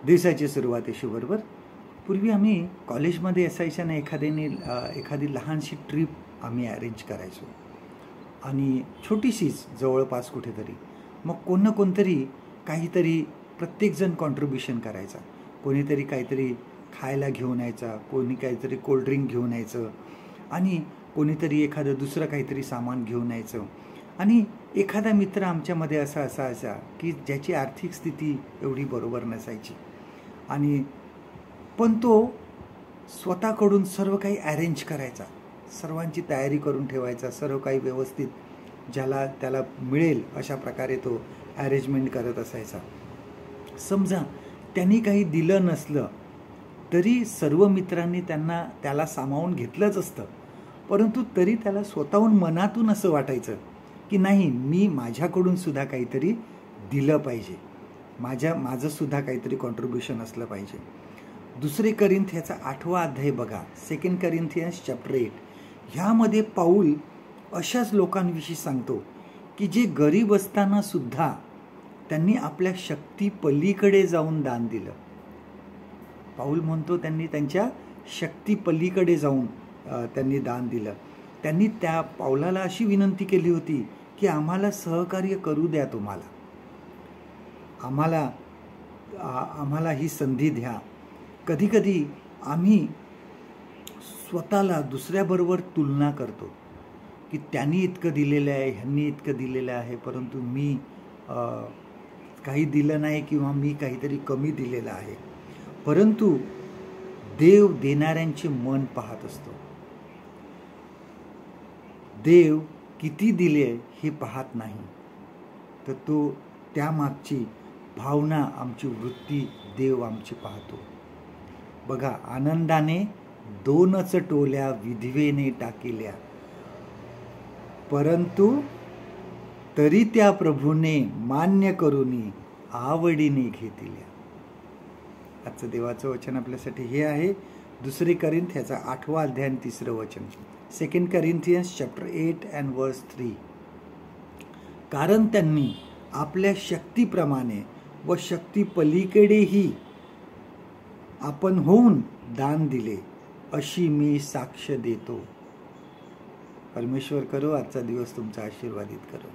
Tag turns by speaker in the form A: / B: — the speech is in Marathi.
A: दिवसाची सुरुवात बरोबर. पूर्वी आम्ही कॉलेजमध्ये असायच्या ना, एखादी लहानशी ट्रिप आम्ही अरेंज करायचो आणि छोटीशीच जवळपास कुठेतरी. मग कोण ना कोणतरी काहीतरी प्रत्येकजण कॉन्ट्रीब्युशन करायचा. कोणीतरी काहीतरी खायला घेऊन यायचा, कोणी काहीतरी कोल्ड्रिंक घेऊन यायचं आणि कोणीतरी एखादं दुसरं काहीतरी सामान घेऊन यायचं. आणि एखादा मित्र आमच्यामध्ये असा की ज्याची आर्थिक स्थिती एवढी बरोबर नसायची आणि पण तो स्वतःकडून सर्व काही अरेंज करायचा, सर्वांची तयारी करून ठेवायचा, सर्व काही व्यवस्थित त्याला मिळेल अशा प्रकारे तो अरेंजमेंट करत असायचा. समजा त्यांनी काही दिलं नसलं तरी सर्व मित्रांनी त्याला सामावून घेतलंच असतं, परंतु तरी त्याला स्वतःहून मनातून असं वाटायचं की नाही, मी माझ्याकडून सुद्धा काहीतरी दिलं पाहिजे, माझं सुद्धा काहीतरी कॉन्ट्रीब्युशन असलं पाहिजे. 2 करिंथियाचा 8वा अध्याय बघा, 2 करिंथियन्स चॅप्टर 8. ह्यामध्ये पाऊल अशाच लोकांविषयी सांगतो की जे गरीब असताना सुद्धा त्यांनी आपल्या शक्ती पलीकडे जाऊन दान दिलं. पाऊल म्हणतो त्यांनी त्यांच्या शक्ती पलीकडे जाऊन त्यांनी दान दिलं. त्यांनी त्या पाऊलाला अशी विनंती केली होती की आम्हाला सहकार्य करू द्या, आम्हाला ही संधी द्या. कधीकधी आम्ही स्वतःला दुसऱ्याबरोबर तुलना करतो की त्यांनी इतकं दिलेलं आहे, ह्यांनी इतकं दिलेलं आहे, परंतु मी काही दिलं नाही किंवा मी काहीतरी कमी दिलेलं आहे. परंतु देव देणाऱ्यांचे मन पाहत असतो. देव किती दिले हे पाहत नाही, तर तो त्यामागची भावना, आमची वृत्ती देव आमची पाहतो. बघा, आनंदाने 2 टोल्या विधवेने टाकिल्या, परंतु तरी त्या प्रभूने मान्य करूनी आवडीने घेतल्या. आजचं देवाचं वचन आपल्यासाठी हे आहे 2 करिंथियाचा 8वा अध्याय 3रं वचन. 2 करिंथियन्स चॅप्टर 8 and verse 3. कारण त्यांनी आपल्या शक्तीप्रमाणे व शक्ती पलीकडेही आपण होऊन दान दिले, अशी मी साक्ष देतो. परमेश्वर करो आजचा दिवस तुमचा आशीर्वादित करो.